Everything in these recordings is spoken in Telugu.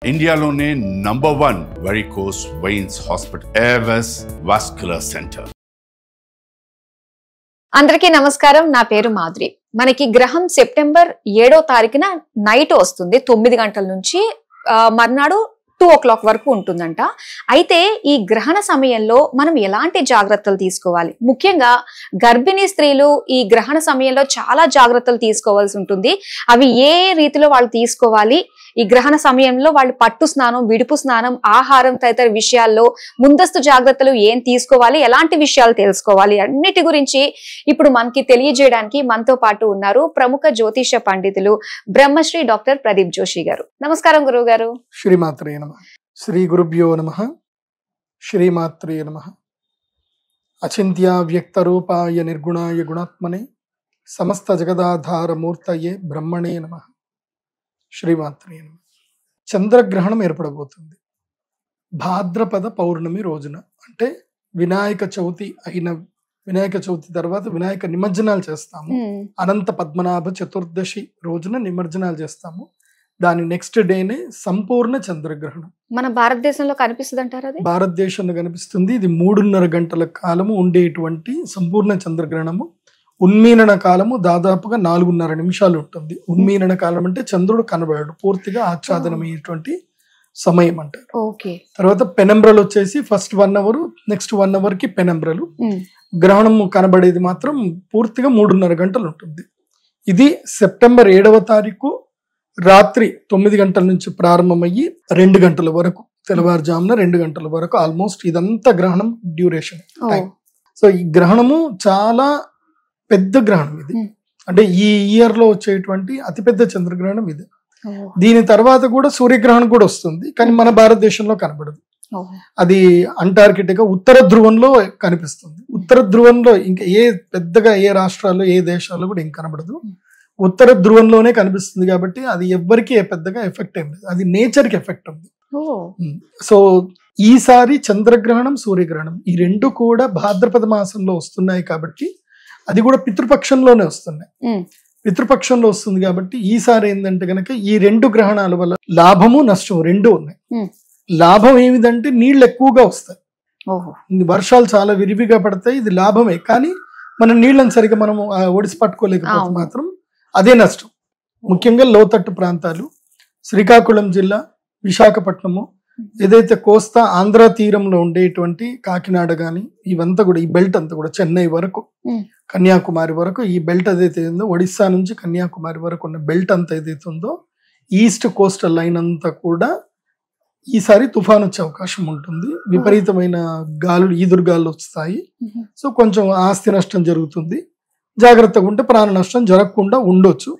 ఇండియాలోనే #1 varicose veins hospital Avis vascular centre. అందరికీ నమస్కారం. నా పేరు మాధురి. మనకి గ్రహం సెప్టెంబర్ 7వ తారీఖున నైట్ వస్తుంది. 9 గంటల నుంచి మర్నాడు 2 o'clock వరకు ఉంటుందంట. అయితే ఈ గ్రహణ సమయంలో మనం ఎలాంటి జాగ్రత్తలు తీసుకోవాలి? ముఖ్యంగా గర్భిణీ స్త్రీలు ఈ గ్రహణ సమయంలో చాలా జాగ్రత్తలు తీసుకోవాల్సి ఉంటుంది. అవి ఏ రీతిలో వాళ్ళు తీసుకోవాలి? ఈ గ్రహణ సమయంలో వాళ్ళు పట్టు స్నానం, విడుపు స్నానం, ఆహారం తదితర విషయాల్లో ముందస్తు జాగ్రత్తలు ఏం తీసుకోవాలి, ఎలాంటి విషయాలు తెలుసుకోవాలి, అన్నిటి గురించి ఇప్పుడు మనకి తెలియజేయడానికి మనతో పాటు ఉన్నారు ప్రముఖ జ్యోతిష పండితులు బ్రహ్మశ్రీ డాక్టర్ ప్రదీప్ జోషి గారు. నమస్కారం గురువు గారు. శ్రీమాత్రే నమః. శ్రీ గురుభ్యో నమః. శ్రీమాత్రే నమః. అచింత్య వ్యక్త రూపాయ నిర్గుణాయ గుణాత్మనే సమస్త జగదాధార మూర్తయే బ్రహ్మణే నమః. శ్రీమాత్రే నమః. చంద్రగ్రహణం ఏర్పడబోతుంది భాద్రపద పౌర్ణమి రోజున. అంటే వినాయక చవితి తర్వాత వినాయక నిమజ్జనాలు చేస్తాము. అనంత పద్మనాభ చతుర్దశి రోజున నిమజ్జనాలు చేస్తాము. దాని నెక్స్ట్ డేనే సంపూర్ణ చంద్రగ్రహణం మన భారతదేశంలో కనిపిస్తుంది అంటారు. అది భారతదేశంలో కనిపిస్తుంది. ఇది 3.5 గంటల కాలము ఉండేటువంటి సంపూర్ణ చంద్రగ్రహణము. ఉన్మీలన కాలము దాదాపుగా 4.5 నిమిషాలు ఉంటుంది. ఉన్మీలన కాలం అంటే చంద్రుడు కనబడడు, పూర్తిగా ఆచ్ఛాదనమైనటువంటి సమయం అంటారు. తర్వాత పెనంబ్రలు వచ్చేసి ఫస్ట్ 1 hour, నెక్స్ట్ 1 hour కి పెనంబ్రలు. గ్రహణము కనబడేది మాత్రం పూర్తిగా 3.5 గంటలు ఉంటుంది. ఇది సెప్టెంబర్ 7వ తారీఖు రాత్రి 9 గంటల నుంచి ప్రారంభమయ్యి 2 గంటల వరకు, తెల్లవారుజామున 2 గంటల వరకు ఆల్మోస్ట్ ఇదంతా గ్రహణం డ్యూరేషన్ టైం. సో ఈ గ్రహణము చాలా పెద్ద గ్రహణం ఇది. అంటే ఈ ఇయర్ లో వచ్చేటువంటి అతిపెద్ద చంద్రగ్రహణం ఇది. దీని తర్వాత కూడా సూర్యగ్రహణం కూడా వస్తుంది, కానీ మన భారతదేశంలో కనబడదు. అది అంటార్కిటికా ఉత్తర ధ్రువంలో కనిపిస్తుంది. ఉత్తర ధ్రువంలో ఇంకా పెద్దగా ఏ రాష్ట్రాల్లో ఏ దేశాల్లో కూడా ఇంకా కనబడదు. ఉత్తర ధ్రువంలోనే కనిపిస్తుంది కాబట్టి అది ఎవ్వరికి పెద్దగా ఎఫెక్ట్ ఏం లేదు. అది నేచర్ కి ఎఫెక్ట్ ఉంది. సో ఈసారి చంద్రగ్రహణం, సూర్యగ్రహణం ఈ రెండు కూడా భాద్రపద మాసంలో వస్తున్నాయి కాబట్టి, అది కూడా పితృపక్షంలోనే వస్తున్నాయి. పితృపక్షంలో వస్తుంది కాబట్టి ఈసారి ఏంటంటే గనక ఈ 2 గ్రహణాల వల్ల లాభము నష్టం 2 ఉన్నాయి. లాభం ఏమిటంటే నీళ్లు ఎక్కువగా వస్తాయి, వర్షాలు చాలా విరివిగా పడతాయి. ఇది లాభమే. కానీ మన నీళ్ళని సరిగా మనం ఒడిసి పట్టుకోలేకపోతే మాత్రం అదే నష్టం. ముఖ్యంగా లోతట్టు ప్రాంతాలు, శ్రీకాకుళం జిల్లా, విశాఖపట్నము, ఏదైతే కోస్తా ఆంధ్ర తీరంలో ఉండేటువంటి కాకినాడ గాని ఇవంతా కూడా, ఈ బెల్ట్ అంతా కూడా చెన్నై వరకు, కన్యాకుమారి వరకు, ఈ బెల్ట్ ఏదైతే ఉందో ఒడిస్సా నుంచి కన్యాకుమారి వరకు ఉన్న బెల్ట్ అంతా ఏదైతే ఉందో, ఈస్ట్ కోస్టల్ లైన్ అంతా కూడా ఈసారి తుఫాన్ వచ్చే అవకాశం ఉంటుంది. విపరీతమైన గాలులు, ఈదురుగాలు వస్తాయి. సో కొంచెం ఆస్తి నష్టం జరుగుతుంది. జాగ్రత్తగా ఉంటే ప్రాణ నష్టం జరగకుండా ఉండొచ్చు.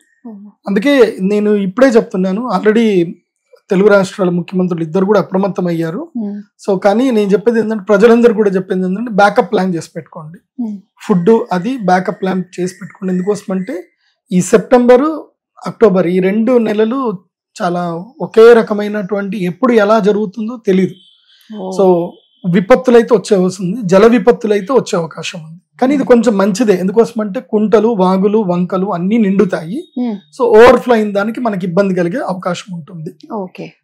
అందుకే నేను ఇప్పుడే చెప్తున్నాను, ఆల్రెడీ తెలుగు రాష్ట్రాల ముఖ్యమంత్రులు ఇద్దరు కూడా అప్రమత్తం అయ్యారు. సో కానీ నేను చెప్పేది ఏంటంటే, ప్రజలందరూ కూడా చెప్పేది ఏంటంటే, బ్యాకప్ ప్లాన్ చేసి పెట్టుకోండి. ఫుడ్ అది బ్యాకప్ ప్లాన్ చేసి పెట్టుకోండి. ఎందుకోసం అంటే ఈ సెప్టెంబరు, అక్టోబర్ ఈ 2 నెలలు చాలా ఒకే రకమైనటువంటి, ఎప్పుడు ఎలా జరుగుతుందో తెలియదు. సో విపత్తులు అయితే వచ్చే వస్తుంది, జల విపత్తులు అయితే వచ్చే అవకాశం ఉంది. కానీ ఇది కొంచెం మంచిదే. ఎందుకోసం అంటే కుంటలు, వాగులు, వంకలు అన్ని నిండుతాయి. సో ఓవర్ఫ్లో అయిన దానికి మనకి ఇబ్బంది కలిగే అవకాశం ఉంటుంది.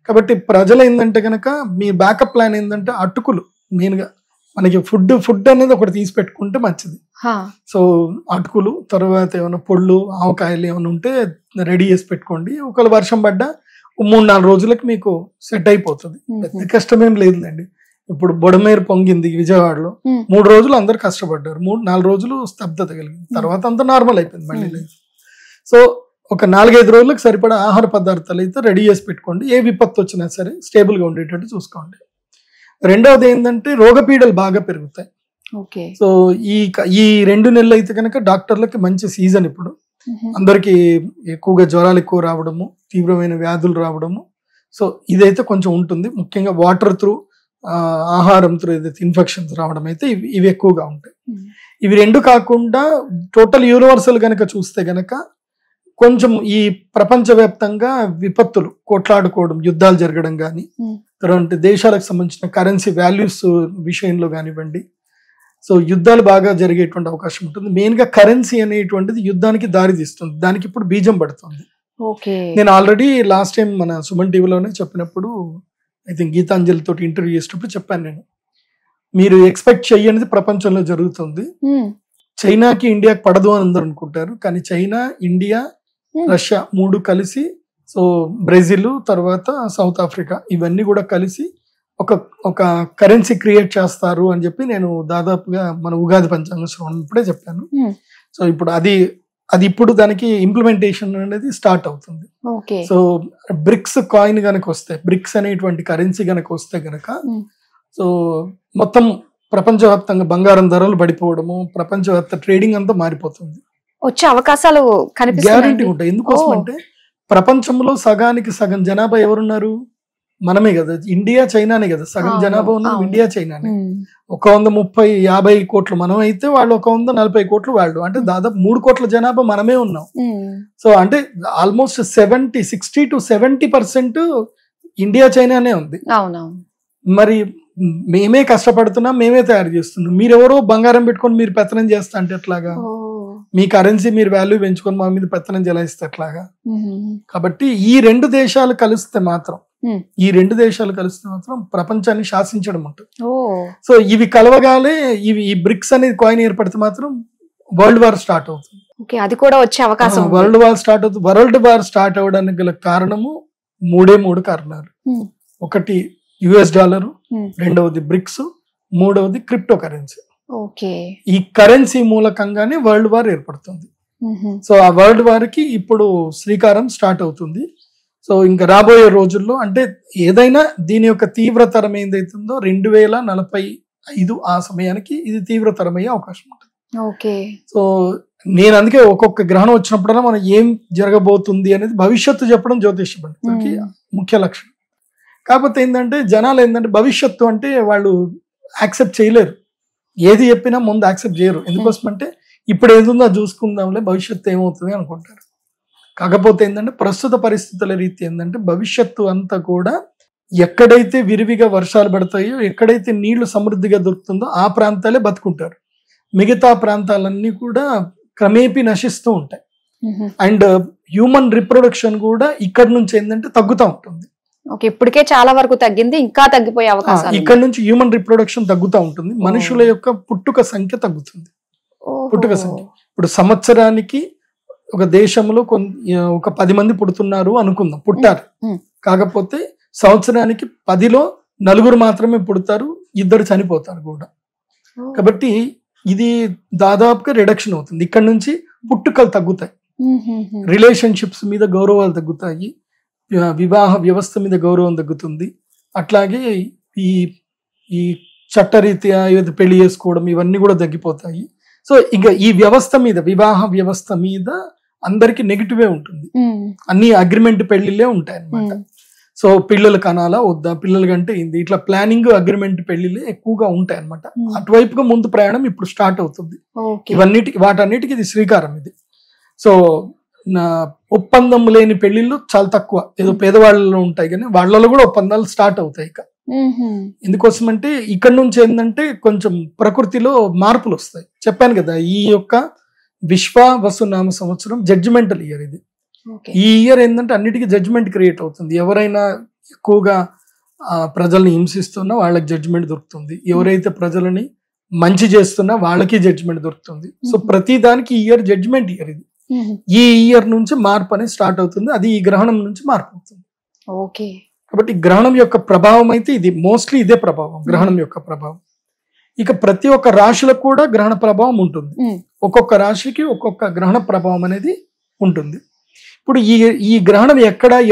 కాబట్టి ప్రజలు ఏంటంటే గనక మీ బ్యాకప్ ప్లాన్ ఏంటంటే అటుకులు, మెయిన్ గా మనకి ఫుడ్ అనేది ఒకటి తీసి పెట్టుకుంటే మంచిది. సో అటుకులు, తర్వాత ఏమైనా పొళ్ళు, ఆవకాయలు ఏమైనా ఉంటే రెడీ చేసి పెట్టుకోండి. ఒకవేళ వర్షం పడ్డా 3-4 రోజులకి మీకు సెట్ అయిపోతుంది. పెద్ద కష్టమేం లేదులేండి. ఇప్పుడు బొడమేరు పొంగింది విజయవాడలో, 3 రోజులు అందరు కష్టపడ్డారు. 3-4 రోజులు స్తబ్దత కలిగింది. తర్వాత అంతా నార్మల్ అయిపోయింది మళ్ళీ లైఫ్. సో ఒక 4-5 రోజులకు సరిపడా ఆహార పదార్థాలు అయితే రెడీ చేసి పెట్టుకోండి. ఏ విపత్తు వచ్చినా సరే స్టేబుల్ గా ఉండేటట్టు చూసుకోండి. రెండవది ఏంటంటే, రోగపీడలు బాగా పెరుగుతాయి. సో ఈ 2 నెలలు అయితే కనుక డాక్టర్లకి మంచి సీజన్. ఇప్పుడు అందరికి ఎక్కువగా జ్వరాలు ఎక్కువ రావడము, తీవ్రమైన వ్యాధులు రావడము. సో ఇదైతే కొంచెం ఉంటుంది. ముఖ్యంగా వాటర్ త్రూ, ఆహారం త్రూ ఏదైతే ఇన్ఫెక్షన్స్ రావడం అయితే ఇవి ఎక్కువగా ఉంటాయి. ఇవి 2 కాకుండా టోటల్ యూనివర్సల్ గనక చూస్తే గనక కొంచెం ఈ ప్రపంచవ్యాప్తంగా విపత్తులు, కొట్లాడుకోవడం, యుద్ధాలు జరగడం కానీ, తర్వాత దేశాలకు సంబంధించిన కరెన్సీ వాల్యూస్ విషయంలో కానివ్వండి, సో యుద్ధాలు బాగా జరిగేటువంటి అవకాశం ఉంటుంది. మెయిన్ గా కరెన్సీ అనేటువంటిది యుద్ధానికి దారి తీస్తుంది. దానికి ఇప్పుడు బీజం పడుతుంది. ఓకే. నేను ఆల్రెడీ లాస్ట్ టైం మన సుమన్ టీవీలోనే చెప్పినప్పుడు, ఐ థింక్ గీతాంజలి తోటి ఇంటర్వ్యూ చేసినప్పుడు చెప్పాను నేను, మీరు ఎక్స్పెక్ట్ చేయనిది ప్రపంచంలో జరుగుతుంది. చైనాకి ఇండియాకి పడదు అని అందరూ అనుకుంటారు, కానీ చైనా, ఇండియా, రష్యా 3 కలిసి, సో బ్రెజిల్, తర్వాత సౌత్ ఆఫ్రికా, ఇవన్నీ కూడా కలిసి ఒక కరెన్సీ క్రియేట్ చేస్తారు అని చెప్పి నేను దాదాపుగా మన ఉగాది పంచాంగ శ్రవణం ఇప్పుడే చెప్పాను. సో ఇప్పుడు అది ఇప్పుడు దానికి ఇంప్లిమెంటేషన్ అనేది స్టార్ట్ అవుతుంది. సో బ్రిక్స్ కాయిన్ గనక వస్తే, బ్రిక్స్ అనేటువంటి కరెన్సీ గనక వస్తే గనక, సో మొత్తం ప్రపంచవ్యాప్తంగా బంగారం ధరలు పడిపోవడము, ప్రపంచవ్యాప్త ట్రేడింగ్ అంతా మారిపోతుంది. వచ్చే అవకాశాలు గ్యారంటీ ఉంటాయి. ఎందుకోసం అంటే ప్రపంచంలో సగానికి సగం జనాభా ఎవరున్నారు? మనమే కదా, ఇండియా చైనానే కదా, సగం జనాభా ఉన్న ఇండియా చైనానే. 130-50 కోట్లు మనం అయితే, వాళ్ళు 140 కోట్లు వాళ్ళు, అంటే దాదాపు 3 కోట్ల జనాభా మనమే ఉన్నాం. సో అంటే ఆల్మోస్ట్ 60 to 70% ఇండియా చైనానే ఉంది. మరి మేమే కష్టపడుతున్నాం, మేమే తయారు చేస్తున్నాం. మీరెవరో బంగారం పెట్టుకొని మీరు పెత్తనం చేస్తా అంటే ఎట్లాగా? మీ కరెన్సీ మీరు వాల్యూ పెంచుకొని మా మీద పెత్తనం చెలాయిస్తే ఎట్లాగా? కాబట్టి ఈ 2 దేశాలు కలిస్తే మాత్రం ప్రపంచాన్ని శాసించడం ఉంటుంది. సో ఇవి కలవగానే ఈ బ్రిక్స్ అనేది కాయిన్ ఏర్పడితే మాత్రం వరల్డ్ వార్ స్టార్ట్ అవుతుంది. అది కూడా వచ్చే అవకాశం. వరల్డ్ వార్ స్టార్ట్ అవుతుంది. వరల్డ్ వార్ స్టార్ట్ అవడానికి గల కారణము 3 కారణాలు. ఒకటి యుఎస్ డాలర్, రెండవది బ్రిక్స్, మూడవది క్రిప్టో కరెన్సీ. ఈ కరెన్సీ మూలకంగానే వరల్డ్ వార్ ఏర్పడుతుంది. సో ఆ వరల్డ్ వార్ కి ఇప్పుడు శ్రీకారం స్టార్ట్ అవుతుంది. సో ఇంకా రాబోయే రోజుల్లో, అంటే ఏదైనా దీని యొక్క తీవ్రతరం ఏదైతుందో 2045 ఆ సమయానికి ఇది తీవ్రతరమయ్యే అవకాశం ఉంటుంది. సో నేను అందుకే ఒక్కొక్క గ్రహణం వచ్చినప్పుడల్లా మనం ఏం జరగబోతుంది అనేది భవిష్యత్తు చెప్పడం జ్యోతిష పండితులకి ముఖ్య లక్షణం. కాకపోతే ఏంటంటే జనాలు ఏంటంటే భవిష్యత్తు అంటే వాళ్ళు యాక్సెప్ట్ చేయలేరు, ఏది చెప్పినా ముందు యాక్సెప్ట్ చేయరు. ఎందుకోసం అంటే ఇప్పుడు ఏదుందో చూసుకుందాంలే, భవిష్యత్తు ఏమవుతుంది అనుకుంటారు. కాకపోతే ఏంటంటే ప్రస్తుత పరిస్థితుల రీతి ఏంటంటే భవిష్యత్తు అంతా కూడా ఎక్కడైతే విరివిగా వర్షాలు పడతాయో, ఎక్కడైతే నీళ్లు సమృద్ధిగా దొరుకుతుందో ఆ ప్రాంతాలే బతుకుంటారు. మిగతా ప్రాంతాలన్నీ కూడా క్రమేపీ నశిస్తూ ఉంటాయి. అండ్ హ్యూమన్ రిప్రొడక్షన్ కూడా ఇక్కడ నుంచి ఏంటంటే తగ్గుతూ ఉంటుంది. ఇప్పటికే చాలా వరకు తగ్గింది, ఇంకా తగ్గిపోయే అవకాశం. ఇక్కడ నుంచి హ్యూమన్ రిప్రొడక్షన్ తగ్గుతూ ఉంటుంది. మనుషుల యొక్క పుట్టుక సంఖ్య తగ్గుతుంది. పుట్టుక సంఖ్య ఇప్పుడు సంవత్సరానికి ఒక దేశంలో ఒక 10 మంది పుడుతున్నారు అనుకుందాం, పుట్టారు. కాకపోతే సంవత్సరానికి 10లో 4 మాత్రమే పుడతారు, 2 చనిపోతారు కూడా. కాబట్టి ఇది దాదాపుగా రిడక్షన్ అవుతుంది. ఇక్కడ నుంచి పుట్టుకలు తగ్గుతాయి, రిలేషన్షిప్స్ మీద గౌరవాలు తగ్గుతాయి, వివాహ వ్యవస్థ మీద గౌరవం తగ్గుతుంది. అట్లాగే ఈ చట్టరీత్యా పెళ్లి చేసుకోవడం ఇవన్నీ కూడా తగ్గిపోతాయి. సో ఇంకా ఈ వ్యవస్థ మీద, వివాహ వ్యవస్థ మీద అందరికి నెగిటివే ఉంటుంది. అన్ని అగ్రిమెంట్ పెళ్లిళ్ళే ఉంటాయి అన్నమాట. సో పిల్లలు కనాలా వద్దా, పిల్లల కంటే ఏంది, ఇట్లా ప్లానింగ్ అగ్రిమెంట్ పెళ్లిళ్ళే ఎక్కువగా ఉంటాయి అన్నమాట. అటువైపుగా ముందు ప్రయాణం ఇప్పుడు స్టార్ట్ అవుతుంది. వాటన్నిటికీ ఇది శ్రీకారం ఇది. సో ఒప్పందం లేని పెళ్లిళ్ళు చాలా తక్కువ, ఏదో పేదవాళ్ళలో ఉంటాయి, కానీ వాళ్ళలో కూడా ఒప్పందాలు స్టార్ట్ అవుతాయి. ఇక ఎందుకోసం అంటే ఇక్కడ నుంచి ఏంటంటే కొంచెం ప్రకృతిలో మార్పులు వస్తాయి. చెప్పాను కదా, ఈ యొక్క విశ్వావసునామ సంవత్సరం జడ్జిమెంటల్ ఇయర్ ఇది. ఈ ఇయర్ ఏంటంటే అన్నిటికీ జడ్జిమెంట్ క్రియేట్ అవుతుంది. ఎవరైనా ఎక్కువగా ప్రజల్ని హింసిస్తున్నా వాళ్ళకి జడ్జిమెంట్ దొరుకుతుంది, ఎవరైతే ప్రజలని మంచి చేస్తున్నా వాళ్ళకి జడ్జిమెంట్ దొరుకుతుంది. సో ప్రతి దానికి ఈ ఇయర్ జడ్జిమెంట్ ఇయర్ ఇది. ఈ ఇయర్ నుంచి మార్పు అనేది స్టార్ట్ అవుతుంది. అది ఈ గ్రహణం నుంచి మార్పు అవుతుంది. కాబట్టి గ్రహణం యొక్క ప్రభావం అయితే ఇది, మోస్ట్లీ ఇదే ప్రభావం, గ్రహణం యొక్క ప్రభావం. ఇక ప్రతి ఒక్క రాశులకు కూడా గ్రహణ ప్రభావం ఉంటుంది. ఒక్కొక్క రాశికి ఒక్కొక్క గ్రహణ ప్రభావం అనేది ఉంటుంది. ఇప్పుడు ఈ గ్రహణం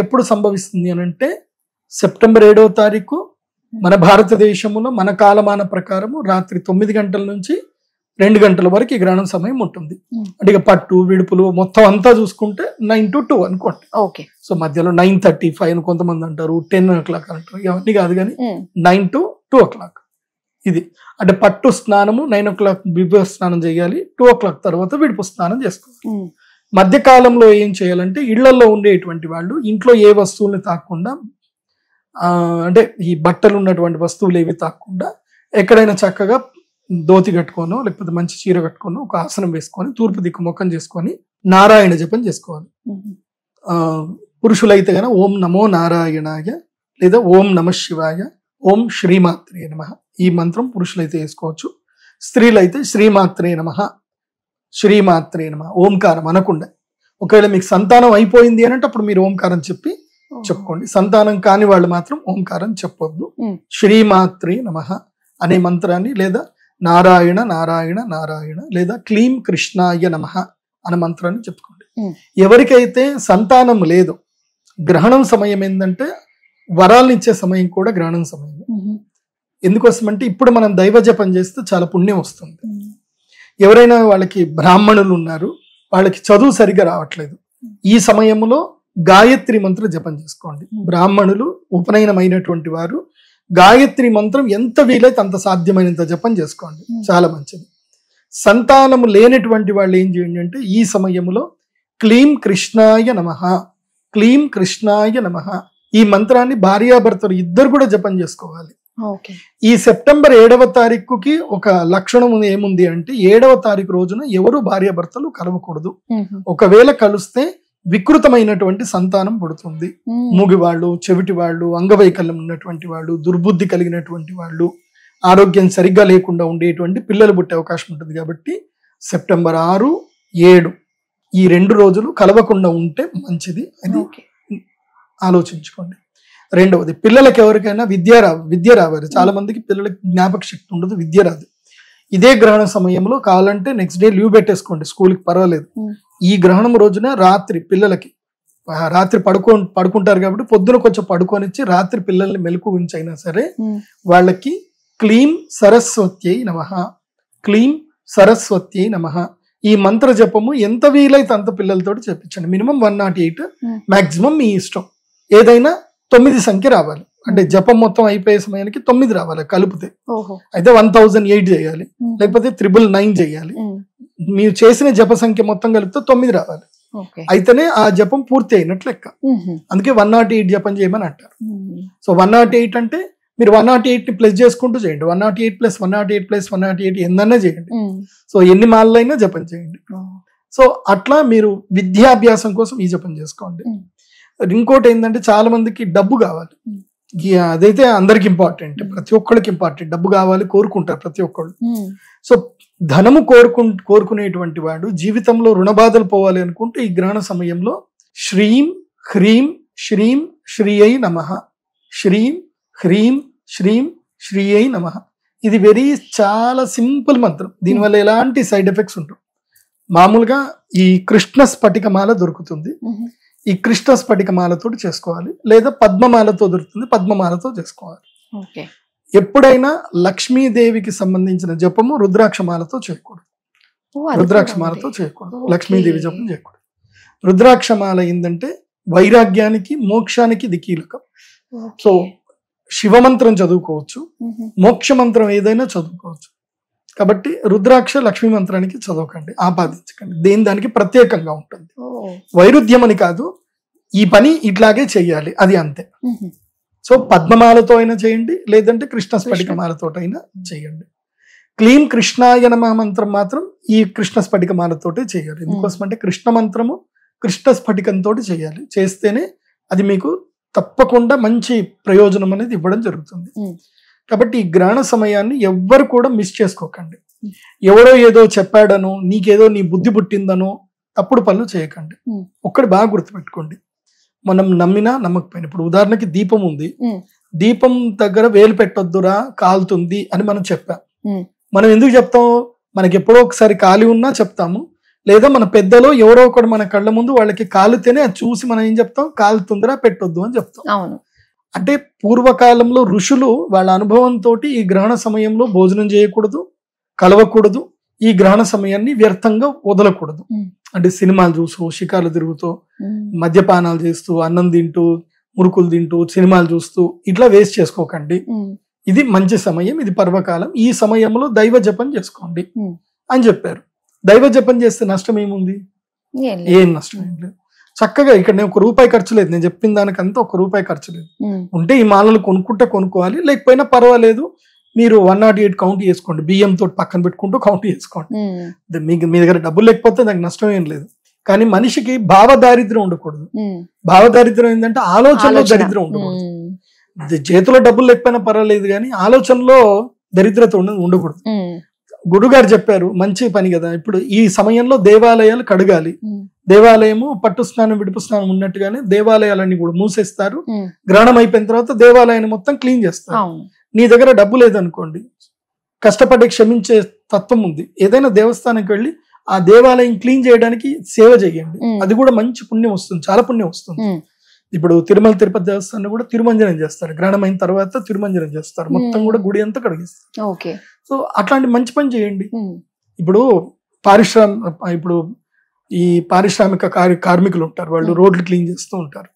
ఎప్పుడు సంభవిస్తుంది అని అంటే సెప్టెంబర్ 7వ తారీఖు మన భారతదేశంలో మన కాలమాన ప్రకారము రాత్రి 9 గంటల నుంచి 2 గంటల వరకు ఈ గ్రహణం సమయం ఉంటుంది. అంటే ఇక పట్టు విడుపులు మొత్తం అంతా చూసుకుంటే 9 to 2 అనుకోండి. సో మధ్యలో 9:35 అని కొంతమంది అంటారు, 10 o'clock అంటారు, ఇవన్నీ కాదు, కానీ 9 to 2 o'clock ఇది. అంటే పట్టు స్నానము 9 o'clock విభవ స్నానం చేయాలి, 2 o'clock తర్వాత విడుపు స్నానం చేసుకోవాలి. మధ్యకాలంలో ఏం చేయాలంటే ఇళ్లలో ఉండేటువంటి వాళ్ళు ఇంట్లో ఏ వస్తువుల్ని తాకుండా, అంటే ఈ బట్టలు ఉన్నటువంటి వస్తువులు ఏవి తాకుండా ఎక్కడైనా చక్కగా ధోతి కట్టుకోనో లేకపోతే మంచి చీర కట్టుకోనో ఒక ఆసనం వేసుకొని తూర్పు దిక్కు ముఖం చేసుకొని నారాయణ జపం చేసుకోవాలి. పురుషులైతే గన ఓం నమో నారాయణాయ లేదా ఓం నమ శివాయ, ఓం శ్రీమాత్రే నమః ఈ మంత్రం పురుషులైతే వేసుకోవచ్చు. స్త్రీలైతే శ్రీమాత్రే నమః, శ్రీమాత్రే నమః ఓంకారం అనకుండా. ఒకవేళ మీకు సంతానం అయిపోయింది అని అంటే అప్పుడు మీరు ఓంకారం చెప్పి చెప్పుకోండి. సంతానం కాని వాళ్ళు మాత్రం ఓంకారం చెప్పొద్దు. శ్రీమాత్రే నమః అనే మంత్రాన్ని లేదా నారాయణ నారాయణ నారాయణ లేదా క్లీం కృష్ణాయ నమః అనే మంత్రాన్ని చెప్పుకోండి. ఎవరికైతే సంతానం లేదు, గ్రహణం సమయం ఏంటంటే వరాలను ఇచ్చే సమయం కూడా గ్రహణం సమయం. ఎందుకోసమంటే ఇప్పుడు మనం దైవ జపం చేస్తే చాలా పుణ్యం వస్తుంది. ఎవరైనా వాళ్ళకి బ్రాహ్మణులు ఉన్నారు, వాళ్ళకి చదువు సరిగా రావట్లేదు, ఈ సమయంలో గాయత్రి మంత్ర జపం చేసుకోండి. బ్రాహ్మణులు ఉపనయనమైనటువంటి వారు గాయత్రి మంత్రం ఎంత వీలైతే అంత సాధ్యమైనంత జపం చేసుకోండి, చాలా మంచిది. సంతానము లేనటువంటి వాళ్ళు ఏం చేయండి అంటే ఈ సమయంలో క్లీం కృష్ణాయ నమః, క్లీం కృష్ణాయ నమః ఈ మంత్రాన్ని భార్యాభర్తలు ఇద్దరు కూడా జపం చేసుకోవాలి. ఈ సెప్టెంబర్ 7వ తారీఖుకి ఒక లక్షణం ఏముంది అంటే 7వ తారీఖు రోజున ఎవరు భార్యాభర్తలు కలవకూడదు. ఒకవేళ కలిస్తే వికృతమైనటువంటి సంతానం పుడుతుంది. మూగివాళ్ళు, చెవిటి వాళ్ళు, అంగవైకల్యం ఉన్నటువంటి వాళ్ళు, దుర్బుద్ధి కలిగినటువంటి వాళ్ళు, ఆరోగ్యం సరిగ్గా లేకుండా ఉండేటువంటి పిల్లలు పుట్టే అవకాశం ఉంటుంది. కాబట్టి సెప్టెంబర్ 6, 7 ఈ 2 రోజులు కలవకుండా ఉంటే మంచిది. అది ఆలోచించుకోండి. రెండవది, పిల్లలకి ఎవరికైనా విద్య రావాలి. చాలా మందికి పిల్లలకి జ్ఞాపక శక్తి ఉండదు, విద్య రాదు. ఇదే గ్రహణ సమయంలో కావాలంటే నెక్స్ట్ డే లీవ్ పెట్టేసుకోండి, స్కూల్కి పర్వాలేదు. ఈ గ్రహణం రోజున రాత్రి పిల్లలకి రాత్రి పడుకుంటారు కాబట్టి పొద్దున కొంచెం పడుకొనిచ్చి రాత్రి పిల్లల్ని మెలకు ఉంచైనా సరే వాళ్ళకి క్లీం సరస్వత్యై నమః, క్లీం సరస్వత్యై నమః ఈ మంత్ర జపము ఎంత వీలైతే అంత పిల్లలతో చెప్పించండి. మినిమం 108, మాక్సిమం మీ ఇష్టం. ఏదైనా 9 సంఖ్య రావాలి, అంటే జపం మొత్తం అయిపోయే సమయానికి 9 రావాలి కలిపితే. అయితే 1008 చేయాలి, లేకపోతే 999 చేయాలి. మీరు చేసిన జప సంఖ్య మొత్తం కలిపితే 9 రావాలి. అయితేనే ఆ జపం పూర్తి అయినట్లు లెక్క. అందుకే 108 జపం చేయమని అంటారు. సో 108 అంటే మీరు 108 ని ప్లస్ చేసుకుంటూ చేయండి. 108 + 108 + 108 ఎన్నైనా చేయండి. సో ఎన్ని మాలైనా జపం చేయండి. సో అట్లా మీరు విద్యాభ్యాసం కోసం ఈ జపం చేసుకోండి. ఇంకోటి ఏంటంటే చాలా మందికి డబ్బు కావాలి, అదైతే అందరికి ఇంపార్టెంట్, ప్రతి ఒక్కళ్ళకి ఇంపార్టెంట్. డబ్బు కావాలి కోరుకుంటారు ప్రతి ఒక్కళ్ళు. సో ధనము కోరుకునేటువంటి వాడు జీవితంలో రుణబాధలు పోవాలి అనుకుంటే ఈ గ్రహణ సమయంలో శ్రీం హ్రీం శ్రీం శ్రీయై నమః, శ్రీం హ్రీం శ్రీం శ్రీయై నమః ఇది చాలా సింపుల్ మంత్రం. దీనివల్ల ఎలాంటి సైడ్ ఎఫెక్ట్స్ ఉంటాయి. మామూలుగా ఈ కృష్ణ స్ఫటికమాల దొరుకుతుంది, ఈ కృష్ణ స్ఫటికమాలతో చేసుకోవాలి, లేదా పద్మమాలతో దొరుకుతుంది, పద్మమాలతో చేసుకోవాలి. ఎప్పుడైనా లక్ష్మీదేవికి సంబంధించిన జపము రుద్రాక్షమాలతో చేయకూడదు, రుద్రాక్షమాలతో చేయకూడదు, లక్ష్మీదేవి జపం చేయకూడదు. రుద్రాక్షమాల ఏంటంటే వైరాగ్యానికి మోక్షానికి ఇది కీలకం. సో శివమంత్రం చదువుకోవచ్చు, మోక్ష మంత్రం ఏదైనా చదువుకోవచ్చు. కాబట్టి రుద్రాక్ష లక్ష్మీ మంత్రానికి చదవకండి, ఆపాదించకండి. దానికి ప్రత్యేకంగా ఉంటుంది. వైరుధ్యం అని కాదు, ఈ పని ఇట్లాగే చెయ్యాలి అది అంతే. సో పద్మమాలతో అయినా చేయండి, లేదంటే కృష్ణ స్ఫటికమాలతో అయినా చేయండి. క్లీం కృష్ణాయ నమః మంత్రం మాత్రం ఈ కృష్ణ స్ఫటికమాలతోటే చేయాలి. ఎందుకోసం అంటే కృష్ణ మంత్రము కృష్ణ స్ఫటికంతో చేయాలి. చేస్తేనే అది మీకు తప్పకుండా మంచి ప్రయోజనం అనేది ఇవ్వడం జరుగుతుంది. కాబట్టి ఈ గ్రహణ సమయాన్ని ఎవ్వరు కూడా మిస్ చేసుకోకండి. ఎవడో ఏదో చెప్పాడనో, నీకేదో నీ బుద్ధి పుట్టిందనో తప్పుడు పనులు చేయకండి. ఒక్కటి బాగా గుర్తుపెట్టుకోండి, మనం నమ్మినా నమ్మకపోయినా, ఇప్పుడు ఉదాహరణకి దీపం ఉంది, దీపం దగ్గర వేలు పెట్టొద్దురా కాలుతుంది అని మనం చెప్పాం. మనం ఎందుకు చెప్తాం? మనకి ఎప్పుడో ఒకసారి కాలి ఉన్నా చెప్తాము, లేదా మన పెద్దలో ఎవరో ఒకడు మన కళ్ళ ముందు వాళ్ళకి కాలుతేనే అది చూసి మనం ఏం చెప్తాం, కాలుతుందిరా పెట్టొద్దు అని చెప్తాం. అంటే పూర్వకాలంలో ఋషులు వాళ్ళ అనుభవంతో ఈ గ్రహణ సమయంలో భోజనం చేయకూడదు, కలవకూడదు, ఈ గ్రహణ సమయాన్ని వ్యర్థంగా వదలకూడదు. అంటే సినిమాలు చూస్తూ, షికార్లు తిరుగుతూ, మద్యపానాలు చేస్తూ, అన్నం తింటూ, మురుకులు తింటూ, సినిమాలు చూస్తూ ఇట్లా వేస్ట్ చేసుకోకండి. ఇది మంచి సమయం, ఇది పర్వకాలం. ఈ సమయంలో దైవ జపం చేసుకోండి అని చెప్పారు. దైవ జపం చేస్తే నష్టం ఏముంది? ఏం నష్టం ఏం లేదు. చక్కగా ఇక్కడ నేను ₹1 ఖర్చు లేదు, నేను చెప్పిన దానికంతా ₹1 ఖర్చు లేదు. ఉంటే ఈ మాలలు కొనుక్కోవాలి, లేకపోయినా పర్వాలేదు. మీరు 108 కౌంట్ చేసుకోండి, బియ్యంతో పక్కన పెట్టుకుంటూ కౌంట్ చేసుకోండి. మీ దగ్గర డబ్బులు లేకపోతే దానికి నష్టం ఏం లేదు. కానీ మనిషికి భావదారిద్ర్యం ఉండకూడదు. భావదారిద్ర్యం ఏంటంటే ఆలోచనలో దరిద్రం ఉండకూడదు. చేతిలో డబ్బులు లేకపోయినా పర్వాలేదు కానీ ఆలోచనలో దరిద్రత ఉండకూడదు. గురుగారు చెప్పారు, మంచి పని కదా. ఇప్పుడు ఈ సమయంలో దేవాలయాలు కడగాలి. దేవాలయము పట్టు స్నానం విడుపు స్నానం ఉన్నట్టుగానే దేవాలయాలన్నీ కూడా మూసేస్తారు. గ్రహణం అయిపోయిన తర్వాత దేవాలయాన్ని మొత్తం క్లీన్ చేస్తారు. నీ దగ్గర డబ్బు లేదనుకోండి, కష్టపడి క్షమించే తత్వం ఉంది. ఏదైనా దేవస్థానానికి వెళ్ళి ఆ దేవాలయం క్లీన్ చేయడానికి సేవ చేయండి. అది కూడా మంచి పుణ్యం వస్తుంది, చాలా పుణ్యం వస్తుంది. ఇప్పుడు తిరుమల తిరుపతి దేవస్థానం కూడా తిరుమంజనం చేస్తారు. గ్రహణం అయిన తర్వాత తిరుమంజనం చేస్తారు, మొత్తం కూడా గుడి అంతా కడిగిస్తారు. సో అట్లాంటి మంచి పని చేయండి. ఇప్పుడు ఈ పారిశ్రామిక కార్మికులు ఉంటారు, వాళ్ళు రోడ్లు క్లీన్ చేస్తూ ఉంటారు.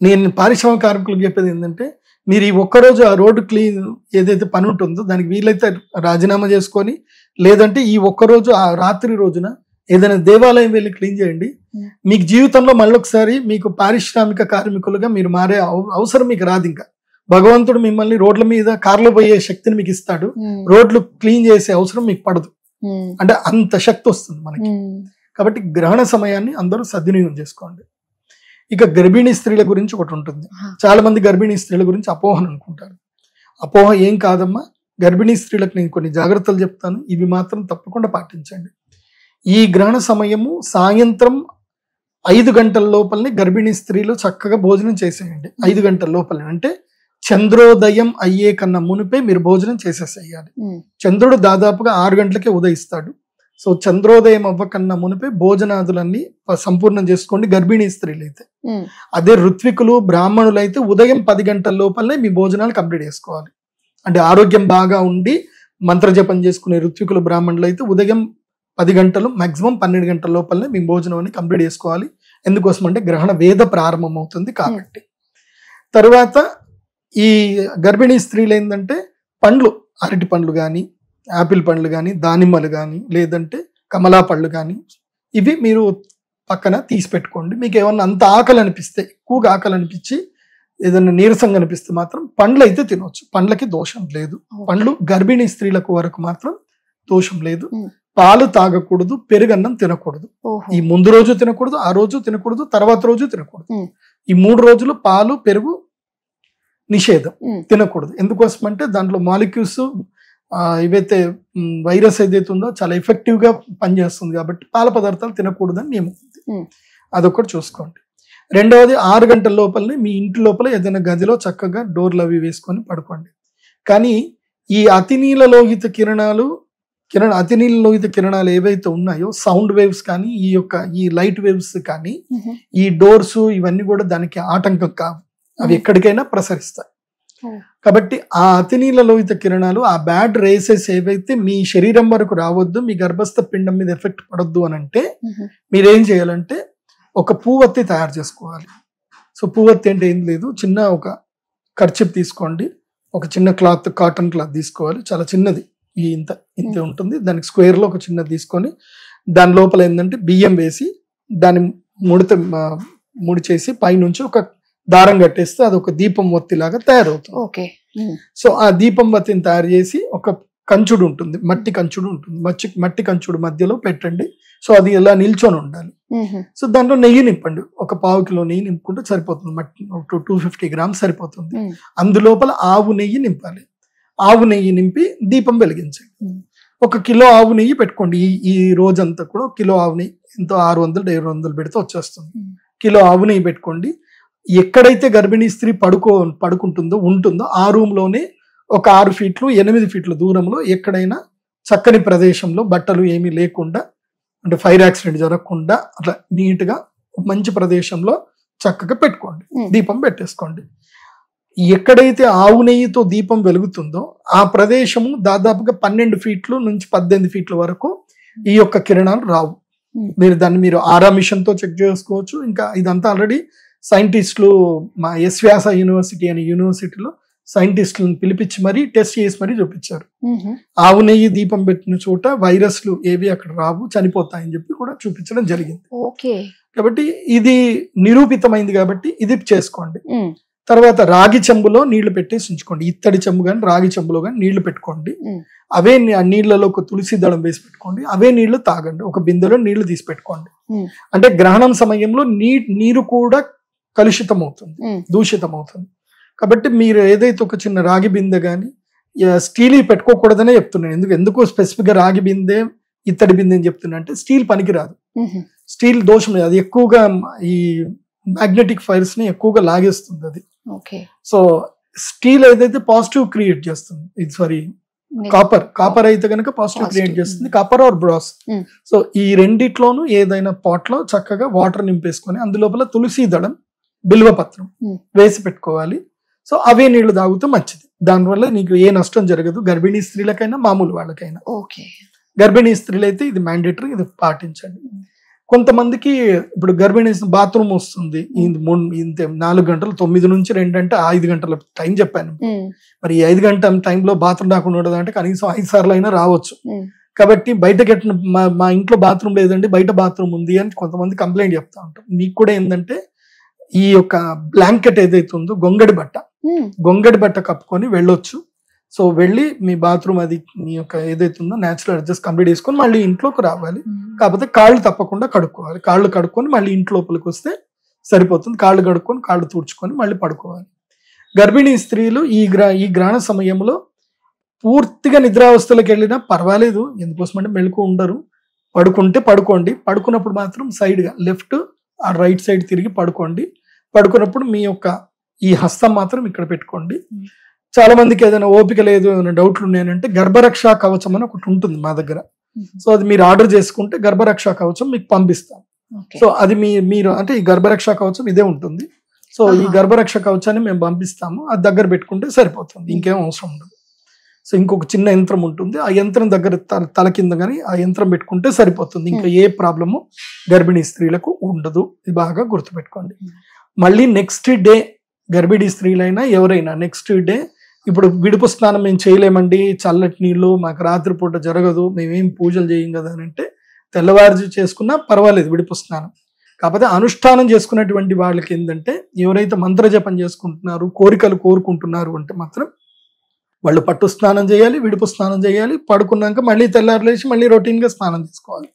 నేను పారిశ్రామిక కార్మికులకు చెప్పేది ఏంటంటే, మీరు ఈ ఒక్కరోజు ఆ రోడ్డు క్లీన్ ఏదైతే పని ఉంటుందో దానికి వీలైతే రాజీనామా చేసుకొని, లేదంటే ఈ ఒక్కరోజు ఆ రాత్రి రోజున ఏదైనా దేవాలయం వెళ్ళి క్లీన్ చేయండి. మీకు జీవితంలో మళ్ళొకసారి మీకు పారిశ్రామిక కార్మికులుగా మీరు మారే అవసరం మీకు రాదు. ఇంకా భగవంతుడు మిమ్మల్ని రోడ్ల మీద కార్లో పోయే శక్తిని మీకు ఇస్తాడు, రోడ్లు క్లీన్ చేసే అవసరం మీకు పడదు. అంటే అంత శక్తి వస్తుంది మనకి. కాబట్టి గ్రహణ సమయాన్ని అందరూ సద్వినియోగం చేసుకోండి. ఇక గర్భిణీ స్త్రీల గురించి ఒకటి ఉంటుంది. చాలా మంది గర్భిణీ స్త్రీల గురించి అపోహను అనుకుంటారు. అపోహ ఏం కాదమ్మా. గర్భిణీ స్త్రీలకు నేను కొన్ని జాగ్రత్తలు చెప్తాను, ఇవి మాత్రం తప్పకుండా పాటించండి. ఈ గ్రహణ సమయము సాయంత్రం 5 గంటల లోపలనే గర్భిణీ స్త్రీలు చక్కగా భోజనం చేసేయండి. 5 గంటల లోపలనే అంటే చంద్రోదయం అయ్యే కన్నా మునిపే మీరు భోజనం చేసేసేయాలి. చంద్రుడు దాదాపుగా 6 గంటలకే ఉదయిస్తాడు. సో చంద్రోదయం అవ్వకన్నా మునిపే భోజనాదులన్నీ సంపూర్ణం చేసుకోండి గర్భిణీ స్త్రీలు అయితే. అదే ఋత్వికులు బ్రాహ్మణులు అయితే ఉదయం 10 గంటల లోపలనే మీ భోజనాలు కంప్లీట్ చేసుకోవాలి. అంటే ఆరోగ్యం బాగా ఉండి మంత్రజపం చేసుకునే ఋత్వికులు బ్రాహ్మణులు అయితే ఉదయం 10 గంటలు మాక్సిమం 12 గంటల లోపలనే మీ భోజనం అని కంప్లీట్ చేసుకోవాలి. ఎందుకోసం అంటే గ్రహణ వేద ప్రారంభం అవుతుంది కాబట్టి. తర్వాత ఈ గర్భిణీ స్త్రీలు ఏంటంటే పండ్లు, అరటి పండ్లు కానీ, యాపిల్ పండ్లు కానీ, దానిమ్మలు కానీ, లేదంటే కమలా పళ్ళు కానీ, ఇవి మీరు పక్కన తీసి పెట్టుకోండి. మీకు ఏమన్నా అంత ఆకలి అనిపిస్తే, ఎక్కువగా ఆకలి అనిపించి ఏదైనా నీరసంగా అనిపిస్తే మాత్రం పండ్లు అయితే తినవచ్చు. పండ్లకి దోషం లేదు. పండ్లు గర్భిణీ స్త్రీలకు వరకు మాత్రం దోషం లేదు. పాలు తాగకూడదు, పెరుగన్నం తినకూడదు. ఈ ముందు రోజు తినకూడదు, ఆ రోజు తినకూడదు, తర్వాత రోజు తినకూడదు. ఈ 3 రోజులు పాలు పెరుగు నిషేధం, తినకూడదు. ఎందుకోసం అంటే దాంట్లో మాలిక్యూల్స్ ఇవైతే వైరస్ ఏదైతే ఉందో చాలా ఎఫెక్టివ్ గా పనిచేస్తుంది కాబట్టి పాల పదార్థాలు తినకూడదని నియమం ఉంది. అదొకటి చూసుకోండి. రెండవది 6 గంటల లోపలనే మీ ఇంటి లోపల ఏదైనా గదిలో చక్కగా డోర్లు అవి వేసుకొని పడుకోండి. కానీ ఈ అతినీల లోహిత కిరణాలు ఏవైతే ఉన్నాయో, సౌండ్ వేవ్స్ కానీ, ఈ లైట్ వేవ్స్ కానీ, ఈ డోర్స్ ఇవన్నీ కూడా దానికి ఆటంకం కావు. అవి ఎక్కడికైనా ప్రసరిస్తాయి. కాబట్టి ఆ అతినీల లోహిత కిరణాలు, ఆ బ్యాడ్ రేసెస్ ఏవైతే మీ శరీరం వరకు రావద్దు, మీ గర్భస్థ పిండం మీద ఎఫెక్ట్ పడొద్దు అని అంటే మీరేం చేయాలంటే ఒక పువ్వొత్తి తయారు చేసుకోవాలి. సో పువ్వొత్తి అంటే ఏం లేదు, చిన్న ఒక కర్చీప్ తీసుకోండి, ఒక చిన్న కాటన్ క్లాత్ తీసుకోవాలి, చాలా చిన్నది, ఇంత ఉంటుంది. దానికి స్క్వేర్ లో ఒక చిన్నది తీసుకొని దాని లోపల ఏంటంటే బియ్యం వేసి దాన్ని ముడి చేసి పైనుంచి ఒక దారం కట్టేస్తే అది ఒక దీపం ఒత్తి లాగా తయారవుతుంది. సో ఆ దీపం ఒత్తిని తయారు చేసి ఒక కంచుడు ఉంటుంది, మట్టి కంచుడు ఉంటుంది, మట్టి కంచుడు మధ్యలో పెట్టండి. సో అది ఇలా నిల్చొని ఉండాలి. సో దాంట్లో నెయ్యి నింపండి, ఒక 1/4 కిలో నెయ్యి నింపుకుంటే సరిపోతుంది. మట్టి 250 గ్రామ్స్ సరిపోతుంది. అందులోపల ఆవు నెయ్యి నింపాలి. ఆవు నెయ్యి నింపి దీపం వెలిగించండి. 1 కిలో ఆవు నెయ్యి పెట్టుకోండి. ఈ రోజంతా కూడా 1 కిలో ఆవు నెయ్యి ఎంతో 600-700 పెడితే వచ్చేస్తుంది. కిలో ఆవు నెయ్యి పెట్టుకోండి. ఎక్కడైతే గర్భిణీ స్త్రీ ఉంటుందో ఆ రూమ్ లోనే ఒక 6 ఫీట్లు 8 ఫీట్ల దూరంలో ఎక్కడైనా చక్కని ప్రదేశంలో బట్టలు ఏమీ లేకుండా, అంటే ఫైర్ యాక్సిడెంట్ జరగకుండా అట్లా నీట్ గా మంచి ప్రదేశంలో చక్కగా పెట్టుకోండి, దీపం పెట్టేసుకోండి. ఎక్కడైతే ఆవు నెయ్యితో దీపం వెలుగుతుందో ఆ ప్రదేశము దాదాపుగా 12 ఫీట్లు నుంచి 18 ఫీట్ల వరకు ఈ యొక్క కిరణాలు రావు. మీరు ఆరా మిషన్ తో చెక్ చేసుకోవచ్చు. ఇంకా ఇదంతా ఆల్రెడీ సైంటిస్టులు, మా ఎస్వ్యాస యూనివర్సిటీ అనే యూనివర్సిటీలో సైంటిస్టులను పిలిపించి మరీ టెస్ట్ చేసి మరీ చూపించారు. ఆవు నెయ్యి దీపం పెట్టిన చోట వైరస్లు ఏవి అక్కడ రావు, చనిపోతాయని చెప్పి కూడా చూపించడం జరిగింది. కాబట్టి ఇది నిరూపితమైంది కాబట్టి ఇది చేసుకోండి. తర్వాత రాగి చెంబులో నీళ్లు పెట్టేసి ఉంచుకోండి. ఇత్తడి చెంబు కానీ రాగి చెంబులో కానీ నీళ్లు పెట్టుకోండి. అవే నీళ్లలో ఒక తులసి దళం వేసి పెట్టుకోండి. అవే నీళ్లు తాగండి. ఒక బిందెలో నీళ్లు తీసి పెట్టుకోండి. అంటే గ్రహణం సమయంలో నీరు కూడా కలుషితం అవుతుంది, దూషితం అవుతుంది. కాబట్టి మీరు ఏదైతే ఒక చిన్న రాగి బిందె కానీ స్టీల్ పెట్టుకోకూడదనే చెప్తున్నాను. ఎందుకు స్పెసిఫిక్ గా రాగి బిందె ఇత్తడి బిందె అని చెప్తున్నా అంటే స్టీల్ పనికిరాదు. స్టీల్ దోషం లేదు. అది ఎక్కువగా ఈ మ్యాగ్నెటిక్ ఫైర్స్ ని ఎక్కువగా లాగేస్తుంది అది. సో స్టీల్ ఏదైతే పాజిటివ్ క్రియేట్ చేస్తుంది, ఇది సారీ కాపర్ అయితే కనుక పాజిటివ్ క్రియేట్ చేస్తుంది, కాపర్ ఆర్ బ్రాస్. సో ఈ రెండిట్లోనూ ఏదైనా పాట్ లో చక్కగా వాటర్ నింపేసుకొని అందులోపల తులసి దళం బిల్వపత్రం వేసి పెట్టుకోవాలి. సో అవే నీళ్లు తాగుతూ మంచిది. దానివల్ల నీకు ఏ నష్టం జరగదు, గర్భిణీ స్త్రీలకైనా మామూలు వాళ్ళకైనా. గర్భిణీ స్త్రీలు అయితే ఇది మ్యాండేటరీ, ఇది పాటించండి. కొంతమందికి ఇప్పుడు గర్భిణీ బాత్రూమ్ వస్తుంది, 4 గంటలు 9 నుంచి 2 అంటే 5 గంటల టైం చెప్పాను. మరి 5 గంటల టైంలో బాత్రూమ్ రాకుండా ఉండదు అంటే కనీసం 5 సార్లు అయినా రావచ్చు. కాబట్టి బయట మా ఇంట్లో బాత్రూమ్ లేదండి, బయట బాత్రూమ్ ఉంది అని కొంతమంది కంప్లైంట్ చెప్తా ఉంటాం. మీకు కూడా ఏంటంటే ఈ యొక్క బ్లాంకెట్ ఏదైతే ఉందో గొంగడి బట్ట కప్పుకొని వెళ్ళొచ్చు. సో వెళ్ళి మీ బాత్రూమ్ అది మీ యొక్క ఏదైతే ఉందో న్యాచురల్ అడ్జస్ట్ కంప్లీట్ చేసుకొని మళ్ళీ ఇంట్లోకి రావాలి. కాకపోతే కాళ్ళు తప్పకుండా కడుక్కోవాలి. కాళ్ళు కడుక్కొని మళ్ళీ ఇంటి లోపలికి వస్తే సరిపోతుంది. కాళ్ళు కడుక్కొని కాళ్ళు తుడుచుకొని మళ్ళీ పడుకోవాలి. గర్భిణీ స్త్రీలు ఈ గ్రహణ సమయంలో పూర్తిగా నిద్రావస్థలకు వెళ్ళినా పర్వాలేదు, ఎందుకోసం అంటే మెలకు ఉండరు. పడుకుంటే పడుకోండి. పడుకున్నప్పుడు మాత్రం సైడ్గా లెఫ్ట్ ఆ రైట్ సైడ్ తిరిగి పడుకోండి. పడుకున్నప్పుడు మీ యొక్క ఈ హస్తం మాత్రం ఇక్కడ పెట్టుకోండి. చాలా మందికి ఏదైనా ఓపిక లేదు, ఏదైనా డౌట్లు ఉన్నాయంటే గర్భరక్షా కవచం అని ఒకటి ఉంటుంది మా దగ్గర. సో అది మీరు ఆర్డర్ చేసుకుంటే గర్భరక్షా కవచం మీకు పంపిస్తాం. సో అది మీరు అంటే ఈ గర్భరక్షా కవచం ఇదే ఉంటుంది. సో ఈ గర్భరక్ష కవచాన్ని మేము పంపిస్తాము, అది దగ్గర పెట్టుకుంటే సరిపోతుంది, ఇంకేం అవసరం ఉండదు. సో ఇంకొక చిన్న యంత్రం ఉంటుంది, ఆ యంత్రం దగ్గర తల కింద కానీ ఆ యంత్రం పెట్టుకుంటే సరిపోతుంది. ఇంకా ఏ ప్రాబ్లము గర్భిణీ స్త్రీలకు ఉండదు. ఇది బాగా గుర్తుపెట్టుకోండి. మళ్ళీ నెక్స్ట్ డే గర్భిణీ స్త్రీలైనా ఎవరైనా నెక్స్ట్ డే ఇప్పుడు విడుపు స్నానం మేము చేయలేమండి, చల్లటి నీళ్ళు మాకు రాత్రిపూట జరగదు, మేమేం పూజలు చేయం కదా అని అంటే తెల్లవారు చేసుకున్నా పర్వాలేదు విడుపు స్నానం. కాకపోతే అనుష్ఠానం చేసుకున్నటువంటి వాళ్ళకి ఏంటంటే ఎవరైతే మంత్రజపం చేసుకుంటున్నారు, కోరికలు కోరుకుంటున్నారు అంటే మాత్రం వాళ్ళు పట్టు స్నానం చేయాలి, విడుపు స్నానం చేయాలి. పడుకున్నాక మళ్ళీ తెల్లారు లేచి మళ్ళీ రొటీన్ గా స్నానం చేసుకోవాలి.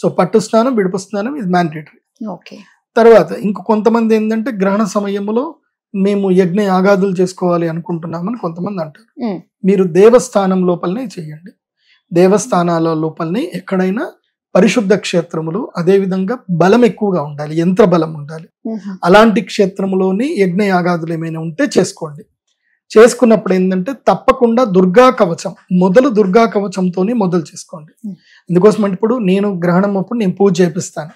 సో పట్టు స్నానం, విడుపు స్నానం ఇది మ్యాండేటరీ. తర్వాత ఇంకో కొంతమంది ఏంటంటే గ్రహణ సమయంలో మేము యజ్ఞ యాగాదులు చేసుకోవాలి అనుకుంటున్నామని కొంతమంది అంటారు. మీరు దేవస్థానం లోపలనే చేయండి. దేవస్థానాల లోపలనే ఎక్కడైనా పరిశుద్ధ క్షేత్రములు, అదే విధంగా బలం ఎక్కువగా ఉండాలి, యంత్ర బలం ఉండాలి. అలాంటి క్షేత్రములోని యజ్ఞ యాగాదులు ఏమైనా ఉంటే చేసుకోండి. చేసుకున్నప్పుడు ఏంటంటే తప్పకుండా దుర్గా కవచం దుర్గా కవచంతోనే మొదలు చేసుకోండి. ఎందుకోసం అంటే ఇప్పుడు నేను గ్రహణం అప్పుడు నేను పూజ చేపిస్తాను,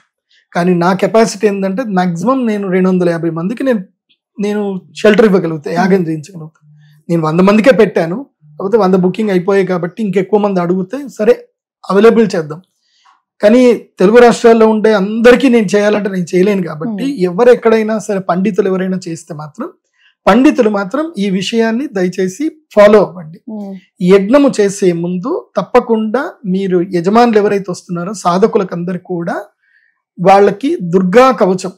కానీ నా కెపాసిటీ ఏంటంటే మాక్సిమం నేను 250 మందికి నేను షెల్టర్ ఇవ్వగలుగుతా, యాగం చేయించగలుగుతాను. నేను 100 మందికే పెట్టాను, కాకపోతే 100 బుకింగ్ అయిపోయాయి కాబట్టి ఇంకెక్కువ మంది అడిగితే సరే అవైలబుల్ చేద్దాం. కానీ తెలుగు రాష్ట్రాల్లో ఉండే అందరికీ నేను చేయాలంటే నేను చేయలేను. కాబట్టి ఎవరు ఎక్కడైనా సరే పండితులు ఎవరైనా చేస్తే మాత్రం పండితులు మాత్రం ఈ విషయాన్ని దయచేసి ఫాలో అవ్వండి. యజ్ఞము చేసే ముందు తప్పకుండా మీరు యజమానులు ఎవరైతే వస్తున్నారో సాధకులకు అందరికి కూడా వాళ్ళకి దుర్గా కవచం,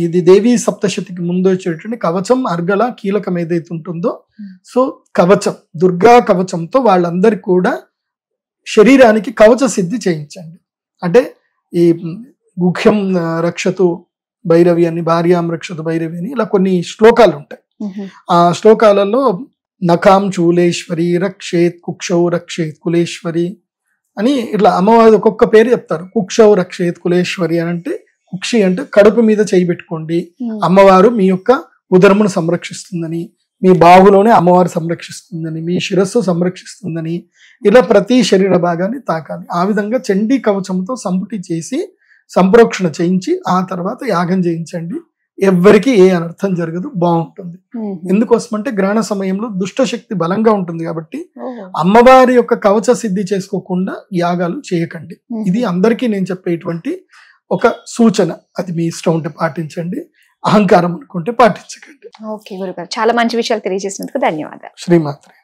ఇది దేవీ సప్తశతికి ముందు వచ్చేటువంటి కవచం అర్గళ కీలకం ఏదైతే ఉంటుందో, సో కవచం దుర్గా కవచంతో వాళ్ళందరికీ కూడా శరీరానికి కవచ సిద్ధి చేయించండి. అంటే ఈ గుఖ్యం రక్షతు భైరవి అని, భార్యాం రక్షతు భైరవి అని ఇలా కొన్ని శ్లోకాలు ఉంటాయి. ఆ శ్లోకాలలో నఖాం చూలేశ్వరి రక్షేత్, కుక్షౌ రక్షేత్ కులేశ్వరి అని ఇట్లా అమ్మవారి ఒక్కొక్క పేరు చెప్తారు. కుక్షౌ రక్షేత్ కులేశ్వరి అని అంటే కుక్షి అంటే కడుపు మీద చేయి పెట్టుకోండి, అమ్మవారు మీ యొక్క ఉదరమును సంరక్షిస్తుందని, మీ బాహులోనే అమ్మవారు సంరక్షిస్తుందని, మీ శిరస్సు సంరక్షిస్తుందని, ఇలా ప్రతి శరీర భాగాన్ని తాకాలి. ఆ విధంగా చండీ కవచంతో సంపుటి చేసి సంప్రోక్షణ చేయించి ఆ తర్వాత యాగం చేయించండి. ఎవ్వరికి ఏ అనర్థం జరగదు, బాగుంటుంది. ఎందుకోసం అంటే గ్రహణ సమయంలో దుష్ట శక్తి బలంగా ఉంటుంది కాబట్టి అమ్మవారి యొక్క కవచ సిద్ధి చేసుకోకుండా యాగాలు చేయకండి. ఇది అందరికీ నేను చెప్పేటువంటి ఒక సూచన. అది మీ ఇష్టం ఉంటే పాటించండి, అహంకారం అనుకుంటే పాటించకండి. ఓకే గురుగారు, చాలా మంచి విషయాలు తెలియజేసినందుకు ధన్యవాదాలు. శ్రీమాత్రే.